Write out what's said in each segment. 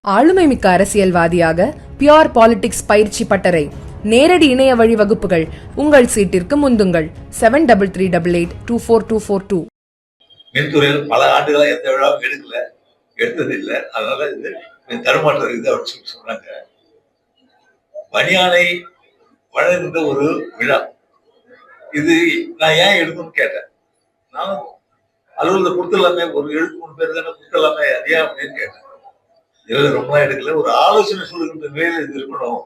ஆளுமைமிக்க அரசியல்வாதியாக pure politics பயிற்சி பட்டறை நேரடி இணைய வழி வகுப்புகள் உங்கள் சீட்டிற்கு முந்துங்கள் 7338824242. மின்துறையில் பல ஆண்டுகளாக எந்த விழாவும் எடுத்தது இல்லை. அதனால இது தடுமாற்றம் இருக்குது அப்படின்னு சொல்லி சொன்னாங்க. பணியானை வழங்குகின்ற ஒரு விழா இது நான் ஏன் எடுக்கணும்னு கேட்டேன். நான் அலுவலகத்தை கொடுத்துடலாமே, ஒரு 73 பேர் தானே கொடுத்துடலாமே, அது ஏன் அப்படின்னு கேட்டேன். இதுல ரொம்ப எடுக்கல, ஒரு ஆலோசனை சொல்லுகின்ற நிலையில இது இருக்கணும்,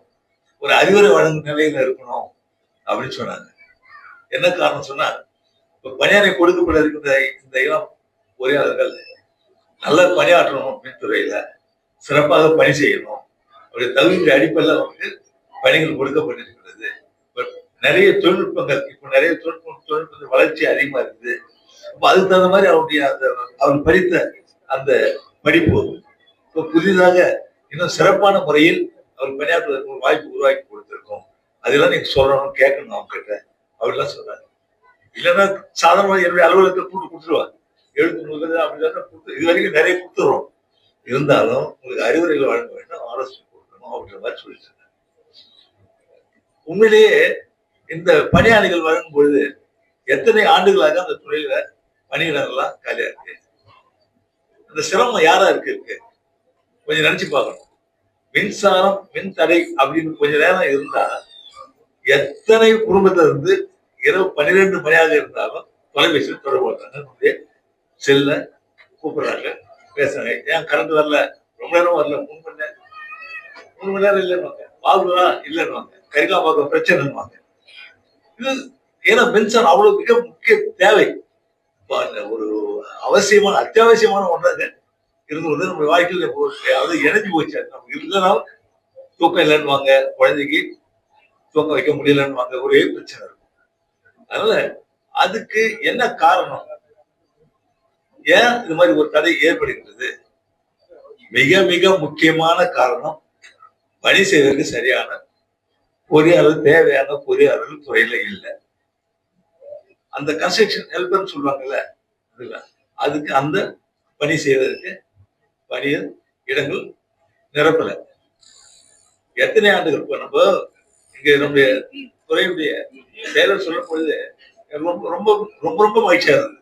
ஒரு அறிவுரை வழங்கும் நிலையில இருக்கணும் அப்படின்னு சொன்னாங்க. என்ன காரணம் சொன்னா, பணியானை கொடுக்கப்பட இருக்கின்ற இந்த இளம் பொறியாளர்கள் நல்ல பணியாற்றணும், மின்துறையில சிறப்பாக பணி செய்யணும், அவருடைய தகுதியின் அடிப்படையில் அவருக்கு பணிகள் கொடுக்கப்பட்டிருக்கிறது. நிறைய தொழில்நுட்பங்கள், இப்ப நிறைய தொழில்நுட்ப வளர்ச்சி அதிகமா இருக்குது. அப்ப அதுக்கு தகுந்த மாதிரி அவருடைய அந்த அவர் படித்த அந்த படிப்பு இப்போ புதிதாக இன்னும் சிறப்பான முறையில் அவர் பணியாற்றுவதற்கு ஒரு வாய்ப்பு உருவாக்கி கொடுத்திருக்கோம். அதெல்லாம் நீங்க சொல்லணும், கேட்கணும் அவங்க கிட்ட அப்படிலாம் சொல்றாங்க. இல்லைன்னா சாதாரண என்னுடைய அலுவலகத்தை கூட்டு கொடுத்துருவாங்க, எழுத்து நூல்கள் அப்படிலாம் கொடுத்து இது வரைக்கும் நிறைய கொடுத்துருவோம். இருந்தாலும் உங்களுக்கு அறிவுரைகள் வழங்க வேண்டும், ஆலோசனை கொடுக்கணும் அப்படின்ற மாதிரி சொல்லிட்டு இருக்காங்க. உண்மையிலேயே இந்த பணியாளிகள் வழங்கும் பொழுது எத்தனை ஆண்டுகளாக அந்த துறையில பணியிடங்கள்லாம் காலியா இருக்கு. அந்த சிரமம் யாரா இருக்கு கொஞ்சம் நினைச்சு பார்க்கணும். மின்சாரம் மின் தடை அப்படின்னு கொஞ்ச நேரம் இருந்தா எத்தனை குடும்பத்துல இருந்து இரவு 12 மணியாக இருந்தாலும் தொலைபேசியில் தொடர்பு கொள்றாங்க, நம்முடைய செல்ல கூப்பிடுறாங்க, பேசுறாங்க. ஏன் கரண்ட் வரல, ரொம்ப நேரம் வரல, 3 மணி நேரம் இல்லைன்னு வாங்குவா இல்லைன்னு கரிகா பார்க்க பிரச்சனைன்னு. இது ஏன்னா மின்சாரம் அவ்வளவு மிக முக்கிய தேவை, ஒரு அவசியமான அத்தியாவசியமான ஒன்றாக இருந்து வந்து நம்ம வாழ்க்கையில அது இணைஞ்சு போச்சு. நமக்கு இல்லைன்னா தூக்கம் இல்லைன்னு குழந்தைக்கு தூக்கம் வைக்க முடியலன்னு ஒரே பிரச்சனை இருக்கும். அதனால அதுக்கு என்ன காரணம், ஏன் இது மாதிரி ஒரு தடை ஏற்படுகிறது? மிக மிக முக்கியமான காரணம், பணி செய்வதற்கு சரியான பொறியாளர், தேவையான பொறியாளர்கள் துறையில இல்லை. அந்த கன்ஸ்ட்ரக்ஷன் ஹெல்பர்னு சொல்லுவாங்கல்ல, அதுக்கு அந்த பணி செய்வதற்கு பணியில் இடங்கள் நிரப்பல. எத்தனை ஆண்டுகள் இப்ப நம்ம இங்க நம்முடைய துறையுடைய செயலர் சொல்லும் பொழுது ரொம்ப ரொம்ப ரொம்ப ரொம்ப மகிழ்ச்சியா இருந்தது.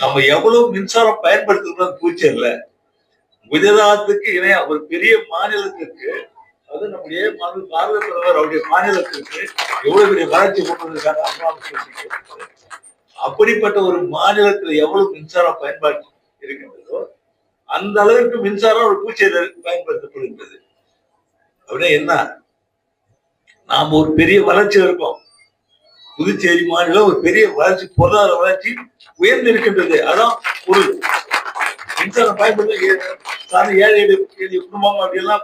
நம்ம எவ்வளவு மின்சாரம் பயன்படுத்துகிறோம் பூச்சர்ல குஜராத்துக்கு இணைய ஒரு பெரிய மாநிலத்திற்கு, அது நம்முடைய பாரத பிரதமர் அவருடைய மாநிலத்திற்கு எவ்வளவு பெரிய வளர்ச்சி கொண்டு வந்திருக்காங்க. அப்படிப்பட்ட ஒரு மாநிலத்துல எவ்வளவு மின்சாரம் பயன்பாடு இருக்கின்றதோ அந்த அளவிற்கு மின்சாரம் ஒரு பூச்செயலில் பயன்படுத்தப்படுகின்றது. அப்படின்னா என்ன, நாம ஒரு பெரிய வளர்ச்சி இருக்கோம். புதுச்சேரி மாநிலம் ஒரு பெரிய வளர்ச்சி, பொருளாதார வளர்ச்சி உயர்ந்து இருக்கின்றது. அதான் ஒரு மின்சாரம் பயன்படுத்த ஏழை குடும்பம் அப்படியெல்லாம்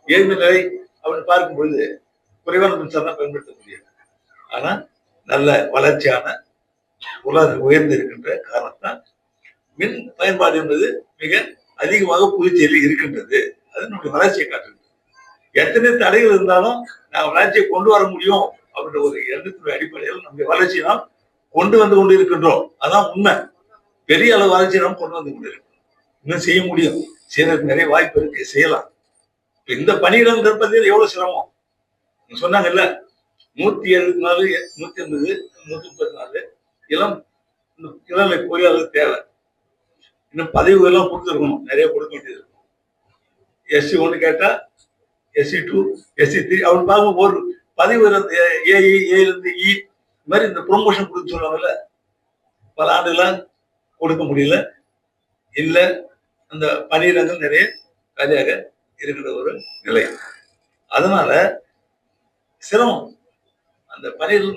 ஏழ்மை நிலை அப்படின்னு பார்க்கும் பொழுது குறைவான மின்சாரம் தான் பயன்படுத்த முடியாது. ஆனா நல்ல வளர்ச்சியான பொருளாதாரம் உயர்ந்து இருக்கின்ற காரணத்தான் மின் பயன்பாடு என்பது மிக அதிகமாக புதுச்சேரியில் இருக்கின்றது. அது நம்முடைய வளர்ச்சியை காட்டுகிறது. எத்தனை தடைகள் இருந்தாலும் நாங்கள் வளர்ச்சியை கொண்டு வர முடியும் அப்படின்ற ஒரு எண்ணத்தினுடைய அடிப்படையில் நம்முடைய வளர்ச்சியை நாம் கொண்டு வந்து கொண்டு இருக்கின்றோம். அதான் உண்மை. பெரிய அளவு வளர்ச்சியை நாம் கொண்டு வந்து கொண்டு இருக்கோம். இன்னும் செய்ய முடியும், செய்யறதுக்கு நிறைய வாய்ப்பு இருக்கு, செய்யலாம். இந்த பணியிடம் பத்தியில் எவ்வளவு சிரமம் சொன்னாங்கல்ல, 174, 180, 134 இளம் இளநிலை பொறியாளர் தேவை. இன்னும் பதவிகள் எல்லாம் கொடுத்துருக்கணும், நிறைய கொடுக்க வேண்டியது இருக்கும். SC 1 கேட்டா SC 2, SC 3 அப்படின்னு பார்க்கும் ஒரு பதவி ஏஇ, ஏலேருந்து இ மாதிரி இந்த ப்ரொமோஷன் கொடுக்க சொல்லுவாங்கல்ல, பல ஆண்டுகளா கொடுக்க முடியல. இல்ல அந்த பணியிடங்கள் நிறைய காலியாக இருக்கிற ஒரு நிலை. அதனால சிரமம். அந்த பணியில்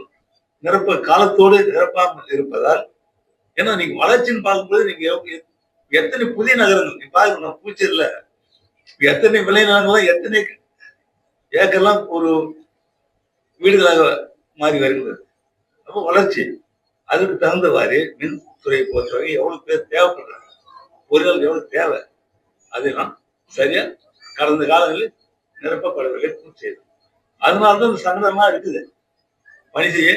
நிரப்ப காலத்தோடு நிரப்பாமல் இருப்பதால், ஏன்னா நீங்க வளர்ச்சின்னு பார்க்கும்போது நீங்க எத்தனை புதிய நகரங்கள் நீ பாருங்க, பூச்சேரியில எத்தனை விளைநிலங்கள்லாம், எத்தனை ஏக்கர்லாம் ஒரு வீடுகளாக மாறி வருகிறது. அப்போ வளர்ச்சி, அதுக்கு தகுந்தவாறு மின்துறையை பொறுத்தவரை எவ்வளவு பேர் தேவைப்படுறாங்க, பொருட்கள் எவ்வளவு தேவை, அதெல்லாம் சரியா கடந்த காலங்களில் நிரப்பப்படவில்லை செய்யும். அதனால்தான் இந்த சங்கடமா இருக்குது. பணி செய்ய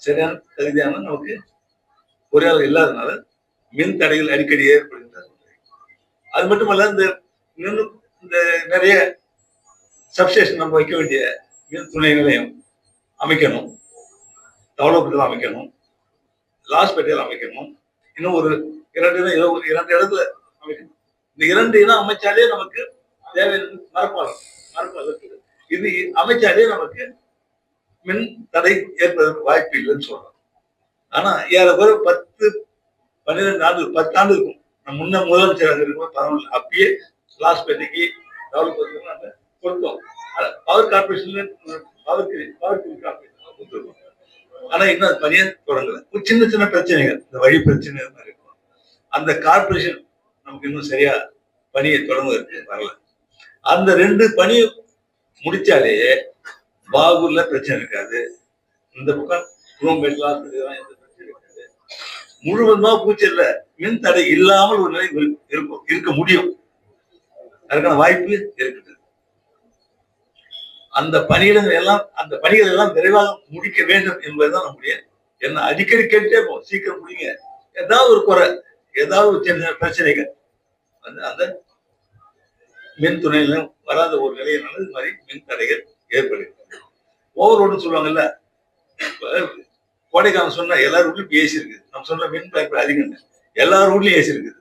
சரியான தகுதியான நமக்கு பொறியாளர் இல்லாதனால மின் தடைகள் அடிக்கடி ஏற்படுகின்றன. அது மட்டுமல்ல, இந்த நிறைய சப்ஸ்டேஷன் நம்ம வைக்க வேண்டிய மின் துணை நிலையம் அமைக்கணும், டெவலப்மெண்ட் அமைக்கணும், லாஸ்பேட்டையில் அமைக்கணும், இன்னும் ஒரு 2 இடத்துல அமைக்கணும். இந்த 2 இடம் அமைச்சாலே நமக்கு தேவையான மரப்பாலம் இது அமைச்சாலே நமக்கு மின் தடை ஏற்பதற்கு வாய்ப்பு இல்லைன்னு சொல்றோம். ஆனா ஏறக்குறை 10-12 ஆண்டு 10 ஆண்டு இருக்கும். முன்ன முதலமைச்சராக இருக்கும் பரவாயில்ல, அப்பயே லாஸ்பேட்டைக்கு டெவலப் நாங்க கொடுத்தோம். பவர் கார்பரேஷன் கொடுத்துருக்கோம். ஆனா இன்னும் அது பணியை தொடங்கல. ஒரு சின்ன சின்ன பிரச்சனைகள், இந்த வழி பிரச்சனை மாதிரி இருக்கும். அந்த கார்பரேஷன் நமக்கு இன்னும் சரியா பணியை தொடங்குவதற்கு வரல. அந்த 2 பணியை முடிச்சாலே பாகூர்ல பிரச்சனை இருக்காது, இந்த பக்கம் குரோம்பேட்ல எந்த பிரச்சனை இருக்காது. முழுவதுமா பூச்சல்ல மின் தடை இல்லாமல் ஒரு நிலை இருக்க முடியும். அதுக்கான வாய்ப்பு இருக்குது. அந்த பணிகள் எல்லாம் விரைவாக முடிக்க வேண்டும் என்பதுதான் நம்முடைய என்ன. அடிக்கடி கேட்டுட்டே போவோம், சீக்கிரம் முடிங்க. ஏதாவது ஒரு குறை, ஏதாவது ஒரு சின்ன பிரச்சனைகள் வந்து அந்த மின் துணையில வராத ஒரு நிலையினால இது மாதிரி மின் தடைகள் ஏற்படுகிறது. ஓவர்லோடுன்னு சொல்லுவாங்கல்ல, கோடைக்காலம் சொன்னா எல்லார் வீட்லயும் ஏசி இருக்குது. நம்ம சொன்ன மின் பயன்பாடு அதிகம், எல்லார் வீட்லயும் ஏசி இருக்குது.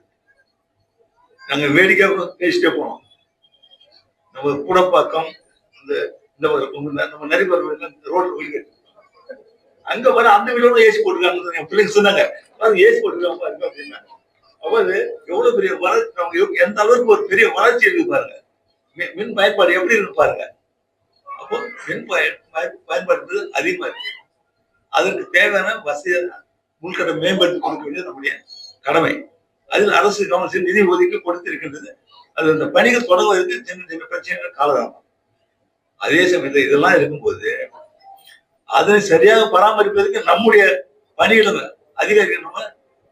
நாங்க வேடிக்கை பேசிட்டே போனோம். நம்ம கூடப்பாக்கம் நம்ம நிறைய ரோட்ல வீடு அங்க வர அந்த வீடோட ஏசி போட்டுருக்காங்க. பிள்ளைங்க சொன்னாங்க ஏசி போட்டுருக்காங்க பாருங்க அப்படின்னா. அப்ப அது எவ்வளவு பெரிய வளர்ச்சி, அவங்க எந்த அளவுக்கு ஒரு பெரிய வளர்ச்சி இருக்கு பாருங்க. மின் பயன்பாடு எப்படி இருக்கு பாருங்க. அப்போ மின் பயன்பாடு அதிகமா இருக்கு. அதற்கு தேவையான வசதியான உள்கட்டை மேம்படுத்தி கொடுக்க வேண்டியது நம்முடைய கடமை. அதில் அரசு கவனம் நிதி ஒதுக்கி கொடுத்திருக்கின்றது. அது அந்த பணிகள் தொடங்குவதற்கு சின்ன சின்ன பிரச்சனைகள் காலதாமம். அதே சமயத்தில் இதெல்லாம் இருக்கும்போது அதனை சரியாக பராமரிப்பதற்கு நம்முடைய பணிகளை அதிகாரிகள் நம்ம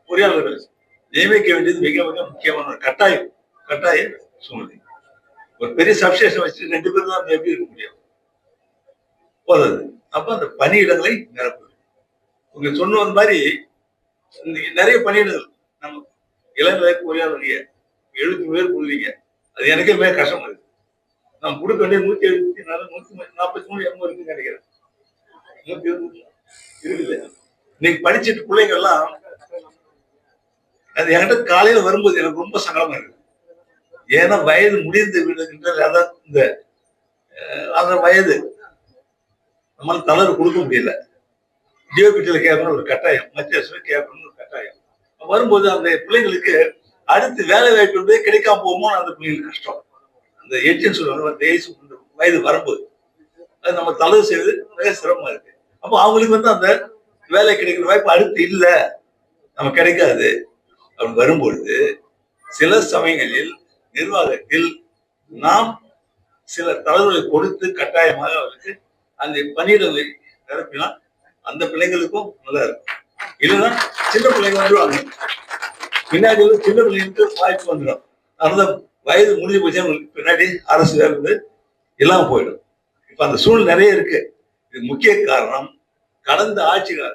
பொறியாளர்கள் நியமிக்க வேண்டியது மிக மிக முக்கியமான ஒரு கட்டாய சூழ்நிலை. ஒரு பெரிய சப்ஸ்டேஷன் வச்சுட்டு 2 பேரும் தான் எப்படி இருக்க முடியும்? போதாது. அப்ப அந்த பணியிடங்களை நிரப்புது. உங்க சொன்ன மாதிரி நிறைய பணியிடங்கள் நம்ம இளநிலை பொறியாளர்கள் 70 பேர் கொடுவீங்க. அது எனக்கே மிக கஷ்டமா இருக்கு. நம்ம கொடுக்க வேண்டிய 174, 143 என்னமோ இருக்குன்னு நினைக்கிறேன். 120 இருக்குது. இன்னைக்கு படிச்சுட்டு பிள்ளைங்க எல்லாம் அது என்கிட்ட காலையில வரும்போது எனக்கு ரொம்ப சங்கடமா இருக்கு. ஏன்னா வயது முடிந்து விடுகின்ற இந்த அந்த வயது நம்மளால தளர்வு கொடுக்க முடியல. டிஓபிடியில கேட்கணும் ஒரு கட்டாயம், மத்திய அரசு கேட்கணும்னு ஒரு கட்டாயம் வரும்போது அந்த பிள்ளைங்களுக்கு அடுத்து வேலை வாய்ப்பு கிடைக்காம போகுமோ அந்த பிள்ளைங்களுக்கு கஷ்டம். அந்த எட்ஜுன்னு சொல்லுவாங்க, அந்த வயது வரும்போது அது நம்ம தளர்வு செய்வது மிக சிரமமா இருக்கு. அப்போ அவங்களுக்கு அந்த வேலை கிடைக்கிற வாய்ப்பு அடுத்து இல்லை, நம்ம கிடைக்காது. அப்படி வரும்பொழுது சில சமயங்களில் நிர்வாகத்தில் நாம் சில தளர்வுகளை கொடுத்து கட்டாயமாக அவருக்கு அந்த பணியிடங்களை நிரப்பினா அந்த பிள்ளைங்களுக்கும் நல்லா இருக்கும். இல்லைன்னா சின்ன பிள்ளைங்க வந்துடுவாங்க, பின்னாடி சின்ன பிள்ளைங்களுக்கு வாய்ப்பு வந்துடும். அந்த வயது முடிஞ்சு போச்சு பின்னாடி அரசு வேலை இல்லாம போயிடும். இப்ப அந்த சூழ்நிலை நிறைய இருக்கு. இது முக்கிய காரணம் கடந்த ஆட்சியில்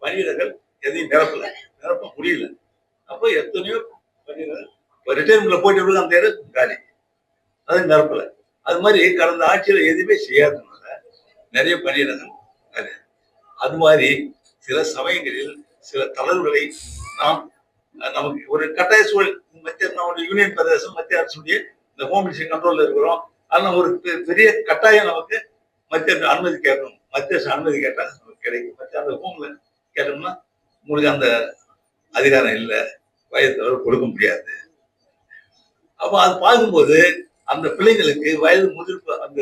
பணியிடங்கள் எதையும் நிரப்ப முடியல. அப்போ எத்தனையோ பணியிடங்கள் ரிட்டையர்மெண்ட்ல போயிட்டு அந்த இடம் காலி, அது நிரப்பல. அது மாதிரி கடந்த ஆட்சியில எதுவுமே செய்யாததுனால நிறைய பணியிடங்கள் அது. அது மாதிரி சில சமயங்களில் சில தளர்வுகளை நமக்கு ஒரு கட்டாய சூழல் நம்ம யூனியன் பிரதேசம் மத்திய அரசுடைய இந்த ஹோம் மினிஸ்ட்ரி கண்ட்ரோல்ல இருக்கிறோம். அதனால ஒரு பெரிய கட்டாயம் நமக்கு மத்திய அனுமதி கேட்கணும். மத்திய அரசு அனுமதி கேட்டா நமக்கு கிடைக்கும். மத்திய அந்த ஹோம்ல கேட்டோம்னா உங்களுக்கு அந்த அதிகாரம் இல்லை, வயது தளர்வு கொடுக்க முடியாது. அப்ப அது பார்க்கும்போது அந்த பிள்ளைங்களுக்கு வயது முதிர்ப்பு அந்த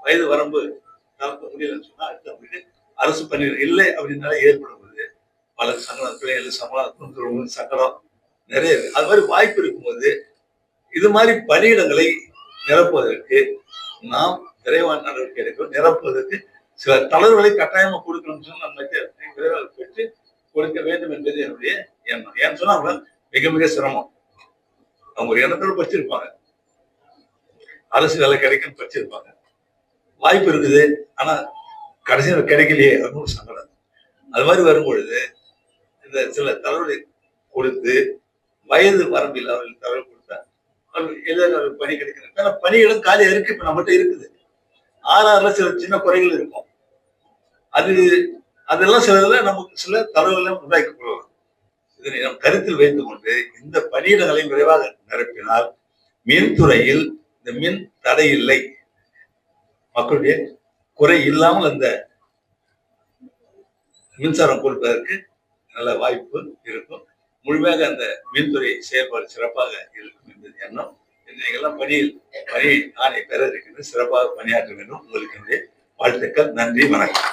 வயது வரம்பு நடத்த முடியலன்னு சொன்னா அடுத்த அரசு பணிகள் இல்லை அப்படின்னால ஏற்படும்போது பல சங்கடம், பிள்ளைகளுக்கு சம்பளம் சங்கடம் நிறைய இருக்கு. அது மாதிரி வாய்ப்பு இருக்கும்போது இது மாதிரி பணியிடங்களை நிரப்புவதற்கு நாம் விரைவான நடவடிக்கை எடுக்கணும். நிரப்புவதற்கு சில தளர்வுகளை கட்டாயமா கொடுக்கணும்னு சொன்னா நம்ம விரைவாக பெற்று கொடுக்க வேண்டும் என்பது என்னுடைய எண்ணம். ஏன்னு சொன்னா அவங்க மிக மிக சிரமம். அவங்க ஒரு எண்ணத்தோடு படிச்சிருப்பாங்க, அரசு வேலை கிடைக்கும் படிச்சிருப்பாங்க, வாய்ப்பு இருக்குது, ஆனா கடைசியில் கிடைக்கலையே அப்படின்னு ஒரு சங்கடம். அது மாதிரி வரும்பொழுது இந்த சில தளர்வுகளை கொடுத்து வயது வரம்பில் அவர்களுக்கு தகவல் கொடுத்தா எளிதாக பணி கிடைக்கிறது. ஆனா பணிகளும் காலியா இருக்கு, இப்ப நம்மகிட்ட இருக்குது. ஆர்ஆர்ல சில சின்ன குறைகள் இருக்கும். அதெல்லாம் சிலதுல நமக்கு சில தகவல்களை உண்டாக்கி கொள்வோம். இதனை நாம் கருத்தில் வைத்துக் கொண்டு இந்த பணியிடங்களை விரைவாக நிரப்பினால் மின்துறையில் இந்த மின் தடை இல்லை, மக்களுடைய குறை இல்லாமல் அந்த மின்சாரம் கொடுப்பதற்கு நல்ல வாய்ப்பு இருக்கும். முழுமையாக அந்த மின்துறை செயல்பாடு சிறப்பாக இருக்கும் என்பது எண்ணம். நீங்கள்லாம் பணி ஆணை பெற இருக்கின்ற சிறப்பாக பணியாற்ற வேண்டும். உங்களுக்கு வாழ்த்துக்கள். நன்றி, வணக்கம்.